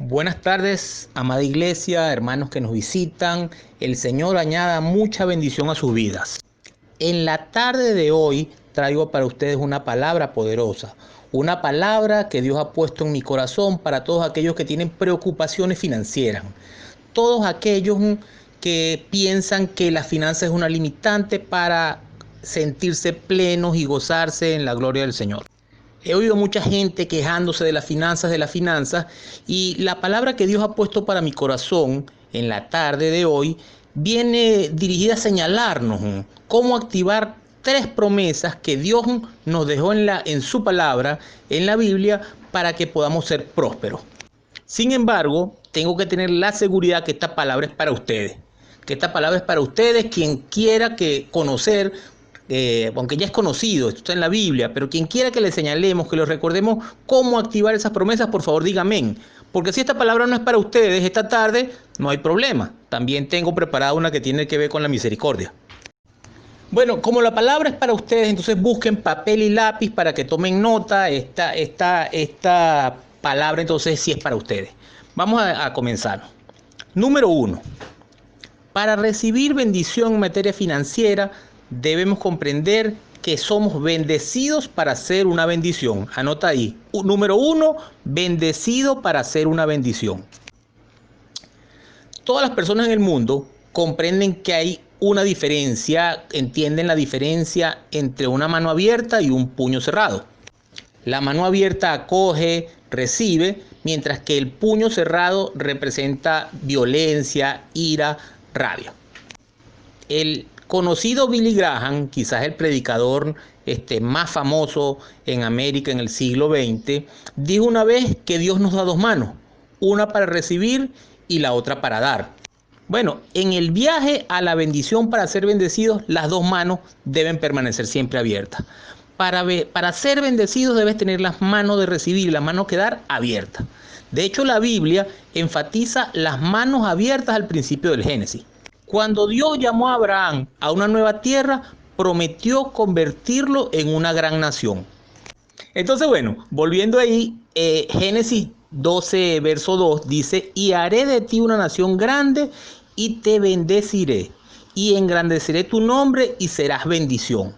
Buenas tardes, amada iglesia, hermanos que nos visitan. El Señor añada mucha bendición a sus vidas. En la tarde de hoy traigo para ustedes una palabra poderosa, una palabra que Dios ha puesto en mi corazón para todos aquellos que tienen preocupaciones financieras, todos aquellos que piensan que la finanza es una limitante para sentirse plenos y gozarse en la gloria del Señor. He oído mucha gente quejándose de las finanzas, y la palabra que Dios ha puesto para mi corazón en la tarde de hoy viene dirigida a señalarnos cómo activar 3 promesas que Dios nos dejó en su palabra, en la Biblia, para que podamos ser prósperos. Sin embargo, tengo que tener la seguridad que esta palabra es para ustedes. Quien quiera conocer, aunque ya es conocido, esto está en la Biblia, pero quien quiera que le señalemos, que le recordemos cómo activar esas promesas, por favor diga amén. Porque si esta palabra no es para ustedes esta tarde, no hay problema. También tengo preparada una que tiene que ver con la misericordia. Bueno, como la palabra es para ustedes, entonces busquen papel y lápiz para que tomen nota. Esta palabra entonces sí es para ustedes. Vamos a comenzar. Número 1. Para recibir bendición en materia financiera, debemos comprender que somos bendecidos para ser una bendición. Anota ahí. Número 1, bendecido para ser una bendición. Todas las personas en el mundo comprenden que hay una diferencia, entienden la diferencia entre una mano abierta y un puño cerrado. La mano abierta acoge, recibe, mientras que el puño cerrado representa violencia, ira, rabia. El conocido Billy Graham, quizás el predicador más famoso en América en el siglo XX, dijo una vez que Dios nos da 2 manos, una para recibir y la otra para dar. Bueno, en el viaje a la bendición para ser bendecidos, las 2 manos deben permanecer siempre abiertas. Para ser bendecidos debes tener las manos de recibir y las manos que dar abiertas. De hecho, la Biblia enfatiza las manos abiertas al principio del Génesis. Cuando Dios llamó a Abraham a una nueva tierra, prometió convertirlo en una gran nación. Entonces, bueno, volviendo ahí, Génesis 12, verso 2 dice: y haré de ti una nación grande y te bendeciré y engrandeceré tu nombre y serás bendición.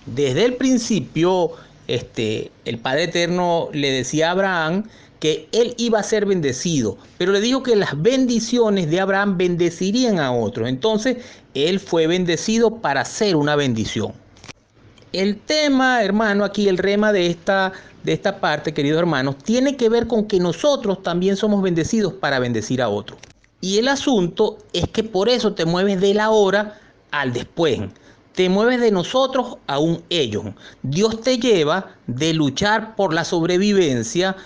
Desde el principio, el Padre Eterno le decía a Abraham que él iba a ser bendecido, pero le dijo que las bendiciones de Abraham bendecirían a otros. Entonces, él fue bendecido para ser una bendición. El tema, hermano, aquí el rema de esta parte, queridos hermanos, tiene que ver con que nosotros también somos bendecidos para bendecir a otros. Y el asunto es que por eso te mueves del ahora al después. Te mueves de nosotros a un ellos. Dios te lleva de luchar por la sobrevivencia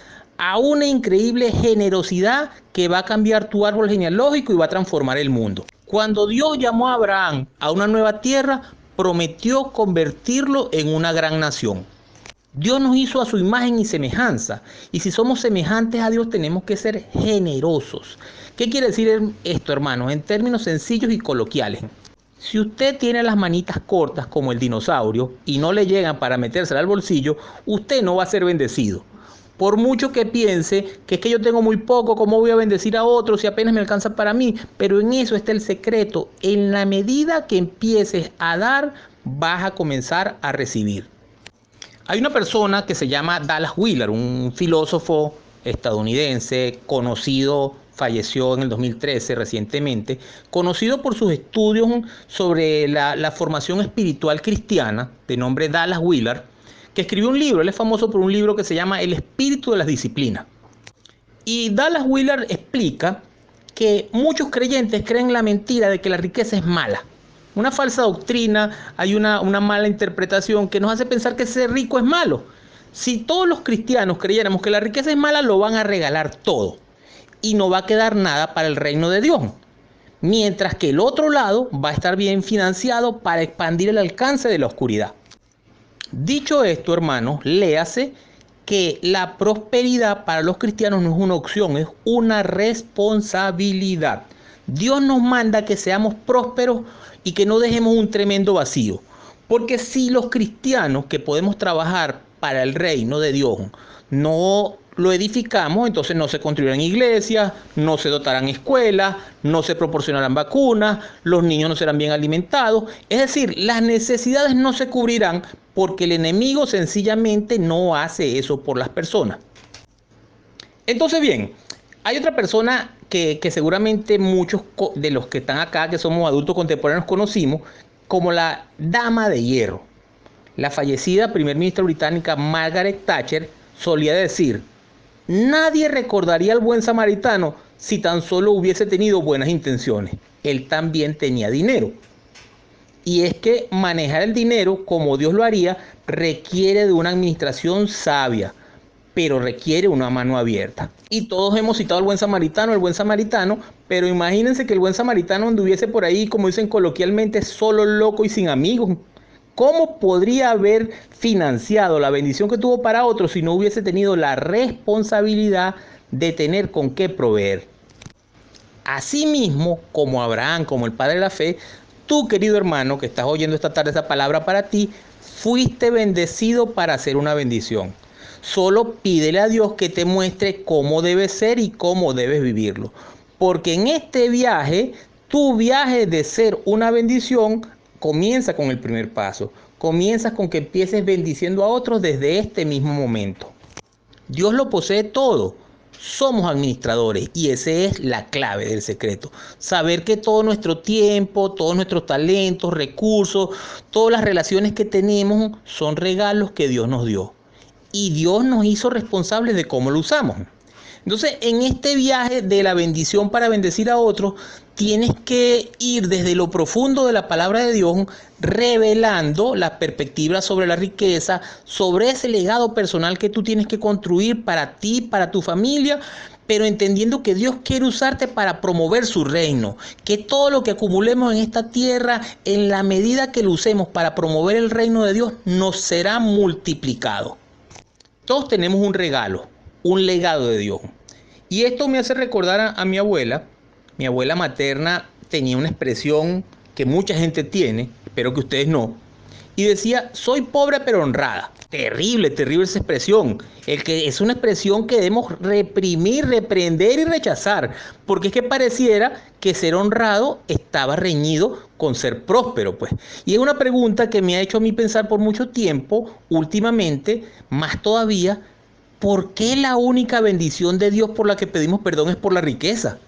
a una increíble generosidad que va a cambiar tu árbol genealógico y va a transformar el mundo. Cuando Dios llamó a Abraham a una nueva tierra, prometió convertirlo en una gran nación. Dios nos hizo a su imagen y semejanza, y si somos semejantes a Dios tenemos que ser generosos. ¿Qué quiere decir esto, hermanos? En términos sencillos y coloquiales. Si usted tiene las manitas cortas como el dinosaurio y no le llegan para metérsela al bolsillo, usted no va a ser bendecido. Por mucho que piense que es que yo tengo muy poco, ¿cómo voy a bendecir a otros si apenas me alcanza para mí? Pero en eso está el secreto. En la medida que empieces a dar, vas a comenzar a recibir. Hay una persona que se llama Dallas Willard, un filósofo estadounidense conocido, falleció en el 2013 recientemente, conocido por sus estudios sobre la formación espiritual cristiana, de nombre Dallas Willard, que escribió un libro. Él es famoso por un libro que se llama El espíritu de las disciplinas. Y Dallas Willard explica que muchos creyentes creen la mentira de que la riqueza es mala. Una falsa doctrina, hay una mala interpretación que nos hace pensar que ser rico es malo. Si todos los cristianos creyéramos que la riqueza es mala, lo van a regalar todo y no va a quedar nada para el reino de Dios. Mientras que el otro lado va a estar bien financiado para expandir el alcance de la oscuridad. Dicho esto, hermanos, léase que la prosperidad para los cristianos no es una opción, es una responsabilidad. Dios nos manda que seamos prósperos y que no dejemos un tremendo vacío. Porque si los cristianos que podemos trabajar para el reino de Dios no lo edificamos, entonces no se construirán iglesias, no se dotarán escuelas, no se proporcionarán vacunas, los niños no serán bien alimentados. Es decir, las necesidades no se cubrirán porque el enemigo sencillamente no hace eso por las personas. Entonces, bien, hay otra persona que seguramente muchos de los que están acá, que somos adultos contemporáneos, conocimos, como la Dama de Hierro. La fallecida primer ministra británica Margaret Thatcher solía decir: nadie recordaría al buen samaritano si tan solo hubiese tenido buenas intenciones. Él también tenía dinero. Y es que manejar el dinero como Dios lo haría requiere de una administración sabia, pero requiere una mano abierta. Y todos hemos citado al buen samaritano, pero imagínense que el buen samaritano anduviese por ahí, como dicen coloquialmente, solo, loco y sin amigos. ¿Cómo podría haber financiado la bendición que tuvo para otros si no hubiese tenido la responsabilidad de tener con qué proveer? Asimismo, como Abraham, como el padre de la fe, tú, querido hermano, que estás oyendo esta tarde esa palabra para ti, fuiste bendecido para hacer una bendición. Solo pídele a Dios que te muestre cómo debes ser y cómo debes vivirlo. Porque en este viaje, tu viaje de ser una bendición comienza con el primer paso. Comienzas con que empieces bendiciendo a otros desde este mismo momento. Dios lo posee todo. Somos administradores y esa es la clave del secreto. Saber que todo nuestro tiempo, todos nuestros talentos, recursos, todas las relaciones que tenemos son regalos que Dios nos dio. Y Dios nos hizo responsables de cómo lo usamos. Entonces, en este viaje de la bendición para bendecir a otros, tienes que ir desde lo profundo de la palabra de Dios, revelando las perspectivas sobre la riqueza, sobre ese legado personal que tú tienes que construir para ti, para tu familia, pero entendiendo que Dios quiere usarte para promover su reino, que todo lo que acumulemos en esta tierra, en la medida que lo usemos para promover el reino de Dios, nos será multiplicado. Todos tenemos un regalo, un legado de Dios. Y esto me hace recordar a mi abuela. Mi abuela materna tenía una expresión que mucha gente tiene, espero que ustedes no. Y decía: soy pobre pero honrada. Terrible, terrible esa expresión. Es una expresión que debemos reprimir, reprender y rechazar. Porque es que pareciera que ser honrado estaba reñido con ser próspero, pues. Y es una pregunta que me ha hecho a mí pensar por mucho tiempo, últimamente, más todavía: ¿por qué la única bendición de Dios por la que pedimos perdón es por la riqueza?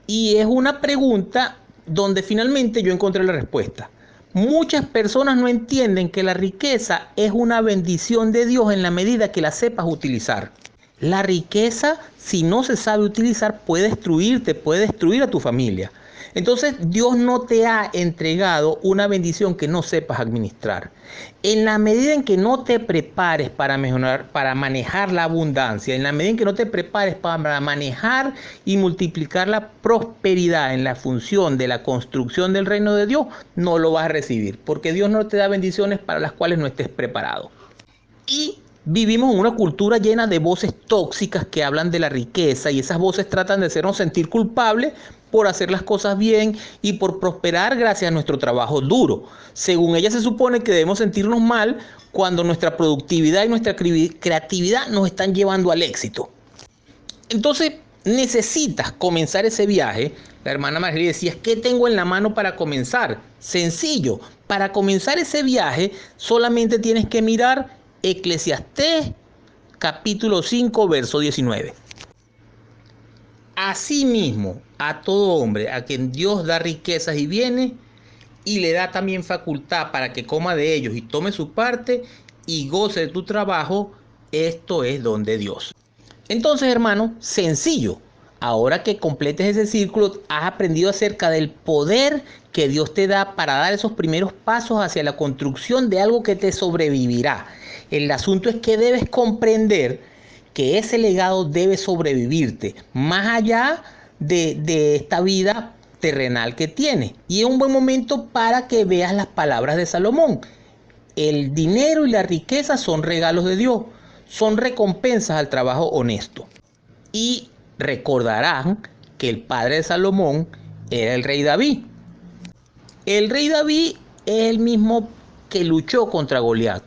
Y es una pregunta donde finalmente yo encontré la respuesta. Muchas personas no entienden que la riqueza es una bendición de Dios en la medida que la sepas utilizar. La riqueza, si no se sabe utilizar, puede destruirte, puede destruir a tu familia. Entonces, Dios no te ha entregado una bendición que no sepas administrar. En la medida en que no te prepares para manejar la abundancia, en la medida en que no te prepares para manejar y multiplicar la prosperidad en la función de la construcción del reino de Dios, no lo vas a recibir, porque Dios no te da bendiciones para las cuales no estés preparado. Y vivimos en una cultura llena de voces tóxicas que hablan de la riqueza, y esas voces tratan de hacernos sentir culpables por hacer las cosas bien y por prosperar gracias a nuestro trabajo duro. Según ellas se supone que debemos sentirnos mal cuando nuestra productividad y nuestra creatividad nos están llevando al éxito. Entonces necesitas comenzar ese viaje. La hermana Marjorie decía: ¿qué tengo en la mano para comenzar? Sencillo, para comenzar ese viaje solamente tienes que mirar Eclesiastés capítulo 5 verso 19. Asimismo, a todo hombre a quien Dios da riquezas y bienes, y le da también facultad para que coma de ellos y tome su parte y goce de tu trabajo, esto es don de Dios. Entonces, hermano, sencillo. Ahora que completes ese círculo, has aprendido acerca del poder que Dios te da para dar esos primeros pasos hacia la construcción de algo que te sobrevivirá. El asunto es que debes comprender que ese legado debe sobrevivirte más allá de esta vida terrenal que tienes. Y es un buen momento para que veas las palabras de Salomón. El dinero y la riqueza son regalos de Dios, son recompensas al trabajo honesto. Y recordarán que el padre de Salomón era el rey David. El rey David es el mismo que luchó contra Goliat.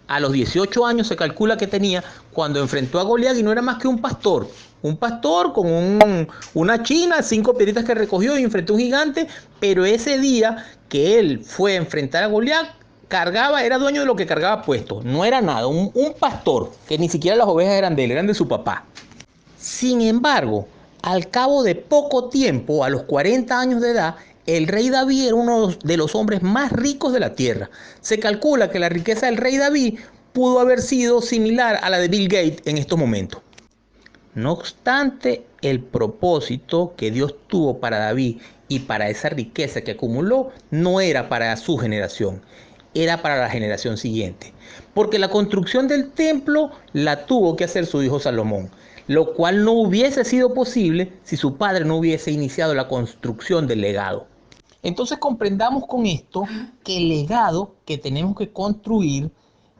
A los 18 años se calcula que tenía cuando enfrentó a Goliat y no era más que un pastor. Un pastor con una china, 5 piedritas que recogió y enfrentó a un gigante. Pero ese día que él fue a enfrentar a Goliat, era dueño de lo que cargaba puesto. No era nada, un pastor, que ni siquiera las ovejas eran de él, eran de su papá. Sin embargo, al cabo de poco tiempo, a los 40 años de edad, el rey David era uno de los hombres más ricos de la tierra. Se calcula que la riqueza del rey David pudo haber sido similar a la de Bill Gates en estos momentos. No obstante, el propósito que Dios tuvo para David y para esa riqueza que acumuló no era para su generación, era para la generación siguiente. Porque la construcción del templo la tuvo que hacer su hijo Salomón, lo cual no hubiese sido posible si su padre no hubiese iniciado la construcción del legado. Entonces comprendamos con esto que el legado que tenemos que construir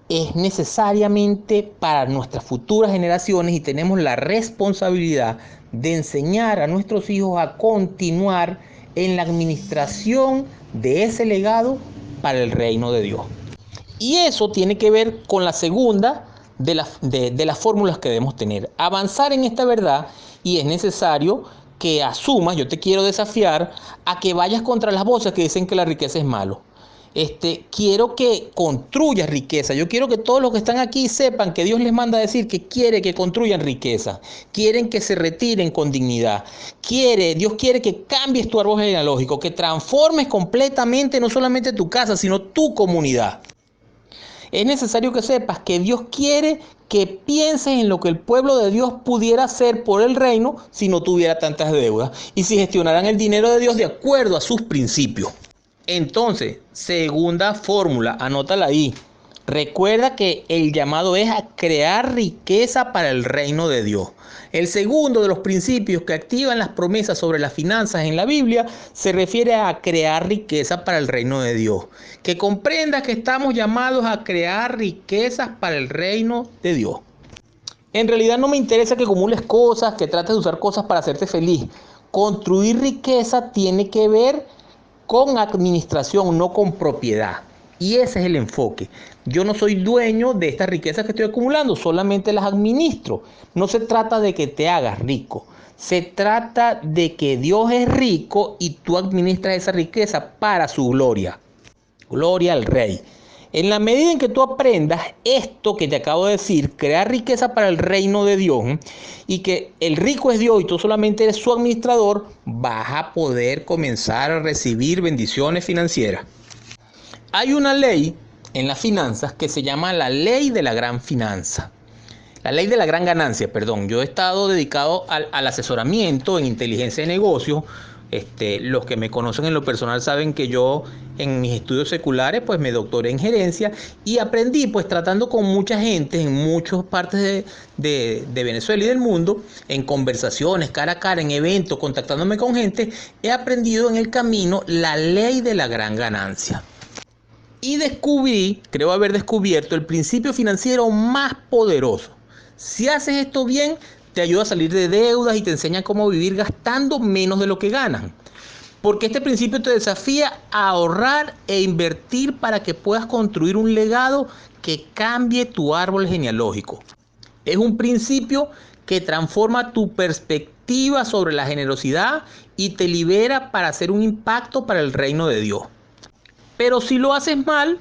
es necesariamente para nuestras futuras generaciones y tenemos la responsabilidad de enseñar a nuestros hijos a continuar en la administración de ese legado para el reino de Dios. Y eso tiene que ver con la segunda de las fórmulas que debemos tener. Avanzar en esta verdad, y es necesario que asumas, yo te quiero desafiar a que vayas contra las voces que dicen que la riqueza es malo. Quiero que construyas riqueza. Yo quiero que todos los que están aquí sepan que Dios les manda a decir que quiere que construyan riqueza. Quieren que se retiren con dignidad. Dios quiere que cambies tu árbol genealógico, que transformes completamente no solamente tu casa, sino tu comunidad. Es necesario que sepas que Dios quiere que pienses en lo que el pueblo de Dios pudiera hacer por el reino si no tuviera tantas deudas y si gestionaran el dinero de Dios de acuerdo a sus principios. Entonces, segunda fórmula, anótala ahí. Recuerda que el llamado es a crear riqueza para el reino de Dios. El segundo de los principios que activan las promesas sobre las finanzas en la Biblia se refiere a crear riqueza para el reino de Dios. Que comprendas que estamos llamados a crear riquezas para el reino de Dios. En realidad no me interesa que acumules cosas, que trates de usar cosas para hacerte feliz. Construir riqueza tiene que ver con administración, no con propiedad. Y ese es el enfoque. Yo no soy dueño de estas riquezas que estoy acumulando, solamente las administro. No se trata de que te hagas rico. Se trata de que Dios es rico y tú administras esa riqueza para su gloria. Gloria al Rey. En la medida en que tú aprendas esto que te acabo de decir, crear riqueza para el reino de Dios, y que el rico es Dios y tú solamente eres su administrador, vas a poder comenzar a recibir bendiciones financieras. Hay una ley en las finanzas que se llama la ley de la gran finanza. La ley de la gran ganancia, perdón. Yo he estado dedicado al asesoramiento en inteligencia de negocios. Los que me conocen en lo personal saben que yo en mis estudios seculares pues me doctoré en gerencia y aprendí pues tratando con mucha gente en muchas partes de Venezuela y del mundo, en conversaciones cara a cara, en eventos, contactándome con gente, he aprendido en el camino la ley de la gran ganancia. Y creo haber descubierto el principio financiero más poderoso. Si haces esto bien, te ayuda a salir de deudas y te enseña cómo vivir gastando menos de lo que ganan. Porque este principio te desafía a ahorrar e invertir para que puedas construir un legado que cambie tu árbol genealógico. Es un principio que transforma tu perspectiva sobre la generosidad y te libera para hacer un impacto para el reino de Dios. Pero si lo haces mal,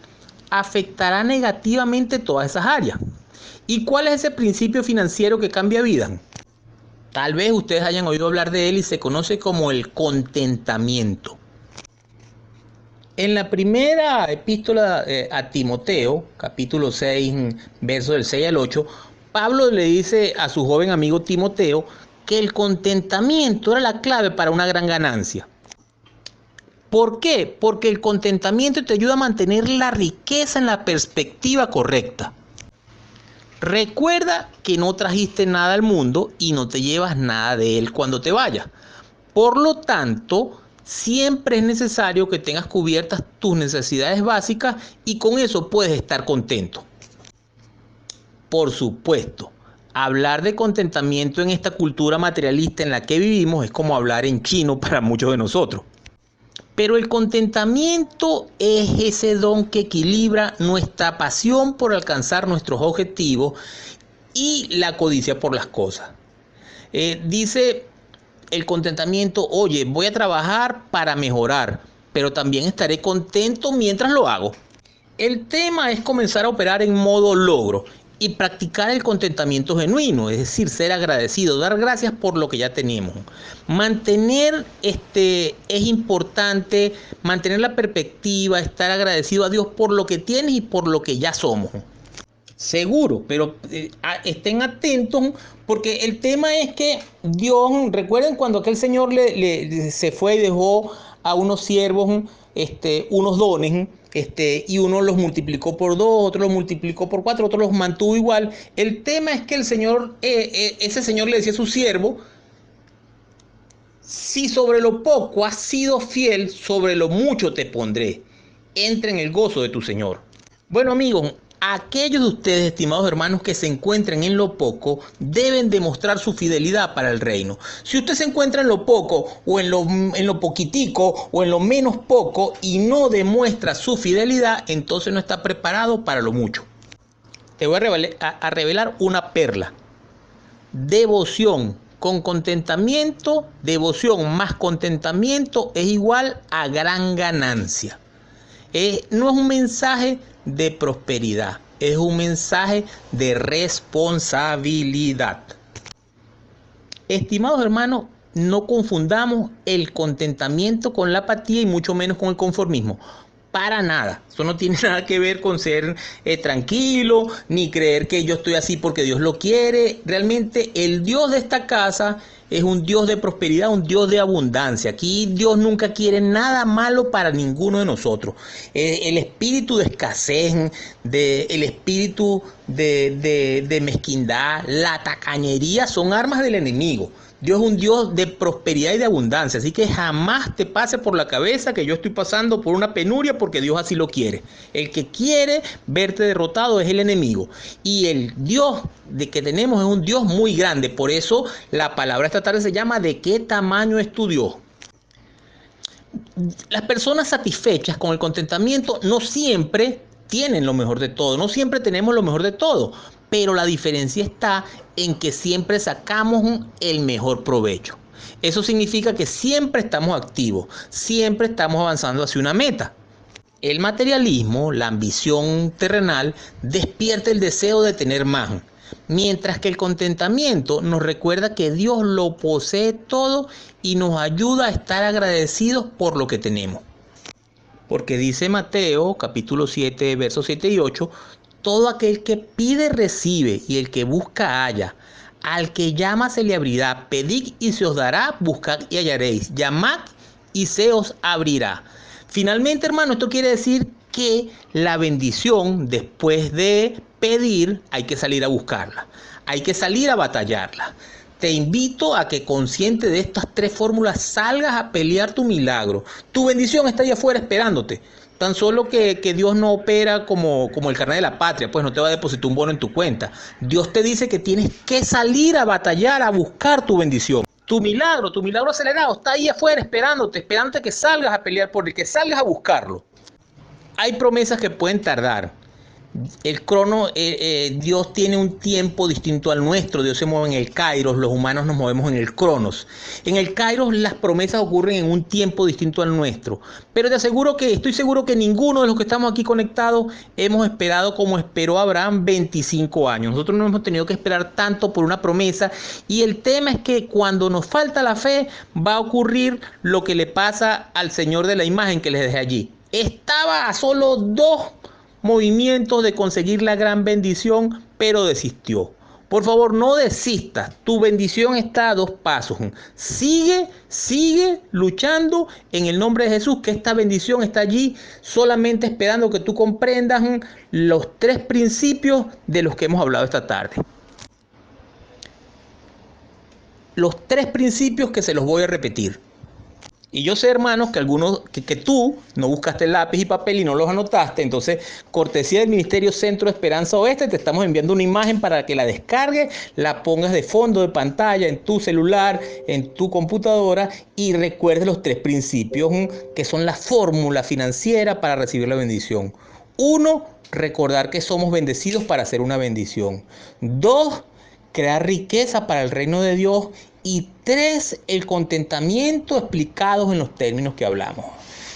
afectará negativamente todas esas áreas. ¿Y cuál es ese principio financiero que cambia vidas? Tal vez ustedes hayan oído hablar de él y se conoce como el contentamiento. En la primera epístola a Timoteo, capítulo 6, versos del 6 al 8, Pablo le dice a su joven amigo Timoteo que el contentamiento era la clave para una gran ganancia. ¿Por qué? Porque el contentamiento te ayuda a mantener la riqueza en la perspectiva correcta. Recuerda que no trajiste nada al mundo y no te llevas nada de él cuando te vayas. Por lo tanto, siempre es necesario que tengas cubiertas tus necesidades básicas y con eso puedes estar contento. Por supuesto, hablar de contentamiento en esta cultura materialista en la que vivimos es como hablar en chino para muchos de nosotros. Pero el contentamiento es ese don que equilibra nuestra pasión por alcanzar nuestros objetivos y la codicia por las cosas. Dice el contentamiento, oye, voy a trabajar para mejorar, pero también estaré contento mientras lo hago. El tema es comenzar a operar en modo logro y practicar el contentamiento genuino, es decir, ser agradecido, dar gracias por lo que ya tenemos. Mantener es importante, mantener la perspectiva, estar agradecido a Dios por lo que tienes y por lo que ya somos. Seguro, pero estén atentos porque el tema es que Dios, recuerden cuando aquel señor se fue y dejó a unos siervos unos dones, y uno los multiplicó por 2, otro los multiplicó por 4, otro los mantuvo igual. El tema es que el señor, ese señor le decía a su siervo, si sobre lo poco has sido fiel, sobre lo mucho te pondré. Entra en el gozo de tu Señor. Bueno, amigos, aquellos de ustedes, estimados hermanos, que se encuentren en lo poco, deben demostrar su fidelidad para el reino. Si usted se encuentra en lo poco, o en lo poquitico, o en lo menos poco, y no demuestra su fidelidad, entonces no está preparado para lo mucho. Te voy a revelar una perla. Devoción con contentamiento, devoción más contentamiento es igual a gran ganancia. No es un mensaje de prosperidad, es un mensaje de responsabilidad. Estimados hermanos, no confundamos el contentamiento con la apatía y mucho menos con el conformismo. Para nada. Eso no tiene nada que ver con ser tranquilo, ni creer que yo estoy así porque Dios lo quiere. Realmente el Dios de esta casa es un Dios de prosperidad, un Dios de abundancia. Aquí Dios nunca quiere nada malo para ninguno de nosotros. El espíritu de escasez, el espíritu de mezquindad, la tacañería son armas del enemigo. Dios es un Dios de prosperidad y de abundancia, así que jamás te pase por la cabeza que yo estoy pasando por una penuria porque Dios así lo quiere. El que quiere verte derrotado es el enemigo. Y el Dios que tenemos es un Dios muy grande. Por eso la palabra esta tarde se llama ¿de qué tamaño es tu Dios? Las personas satisfechas con el contentamiento no siempre tienen lo mejor de todo, no siempre tenemos lo mejor de todo, pero la diferencia está en que siempre sacamos el mejor provecho. Eso significa que siempre estamos activos, siempre estamos avanzando hacia una meta. El materialismo, la ambición terrenal, despierta el deseo de tener más, mientras que el contentamiento nos recuerda que Dios lo posee todo y nos ayuda a estar agradecidos por lo que tenemos. Porque dice Mateo capítulo 7, versos 7 y 8, todo aquel que pide recibe y el que busca halla. Al que llama se le abrirá, pedid y se os dará, buscad y hallaréis, llamad y se os abrirá. Finalmente, hermano, esto quiere decir que la bendición, después de pedir, hay que salir a buscarla, hay que salir a batallarla. Te invito a que, consciente de estas 3 fórmulas, salgas a pelear tu milagro. Tu bendición está allá afuera esperándote. Tan solo que Dios no opera como el carnet de la patria, pues no te va a depositar un bono en tu cuenta. Dios te dice que tienes que salir a batallar, a buscar tu bendición. Tu milagro acelerado está ahí afuera esperándote que salgas a pelear por él, que salgas a buscarlo. Hay promesas que pueden tardar. Dios tiene un tiempo distinto al nuestro. Dios se mueve en el Kairos, los humanos nos movemos en el Cronos. En el Kairos las promesas ocurren en un tiempo distinto al nuestro. Pero estoy seguro que ninguno de los que estamos aquí conectados hemos esperado como esperó Abraham 25 años. Nosotros no hemos tenido que esperar tanto por una promesa. Y el tema es que cuando nos falta la fe, va a ocurrir lo que le pasa al señor de la imagen que les dejé allí. Estaba a solo 2 movimientos de conseguir la gran bendición, pero desistió. Por favor, no desistas. Tu bendición está a 2 pasos. Sigue luchando en el nombre de Jesús, que esta bendición está allí solamente esperando que tú comprendas los 3 principios de los que hemos hablado esta tarde. Los 3 principios que se los voy a repetir. Y yo sé, hermanos, que algunos, que tú no buscaste lápiz y papel y no los anotaste. Entonces, cortesía del Ministerio Centro Esperanza Oeste, te estamos enviando una imagen para que la descargues, la pongas de fondo de pantalla en tu celular, en tu computadora, y recuerdes los 3 principios, que son la fórmula financiera para recibir la bendición. 1, recordar que somos bendecidos para hacer una bendición. 2, crear riqueza para el reino de Dios. Y 3, el contentamiento explicados en los términos que hablamos.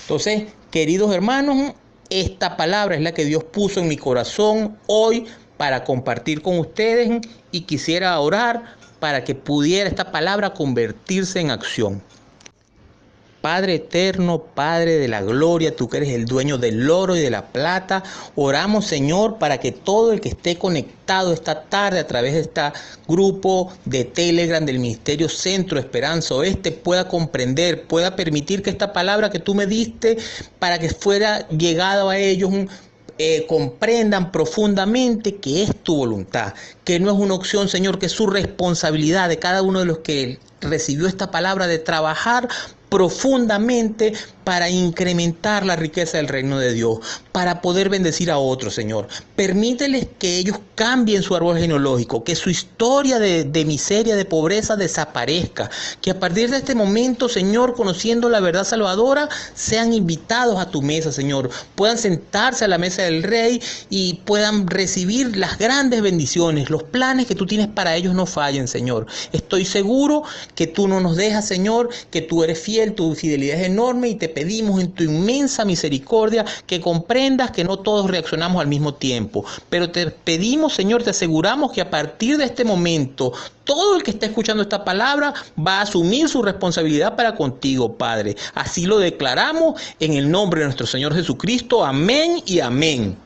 Entonces, queridos hermanos, esta palabra es la que Dios puso en mi corazón hoy para compartir con ustedes, y quisiera orar para que pudiera esta palabra convertirse en acción. Padre eterno, Padre de la gloria, tú que eres el dueño del oro y de la plata, oramos, Señor, para que todo el que esté conectado esta tarde a través de este grupo de Telegram del Ministerio Centro Esperanza Oeste pueda comprender, pueda permitir que esta palabra que tú me diste para que fuera llegado a ellos, comprendan profundamente que es tu voluntad, que no es una opción, Señor, que es su responsabilidad de cada uno de los que recibió esta palabra de trabajar profundamente para incrementar la riqueza del reino de Dios, para poder bendecir a otros, Señor. Permíteles que ellos cambien su árbol genealógico, que su historia de miseria, de pobreza desaparezca, que a partir de este momento, Señor, conociendo la verdad salvadora, sean invitados a tu mesa, Señor, puedan sentarse a la mesa del Rey y puedan recibir las grandes bendiciones, los planes que tú tienes para ellos no fallen, Señor. Estoy seguro que tú no nos dejas, Señor, que tú eres fiel, tu fidelidad es enorme, y te pedimos en tu inmensa misericordia que comprendas que no todos reaccionamos al mismo tiempo, pero te pedimos, Señor, te aseguramos que a partir de este momento todo el que está escuchando esta palabra va a asumir su responsabilidad para contigo, Padre. Así lo declaramos en el nombre de nuestro Señor Jesucristo. Amén y amén.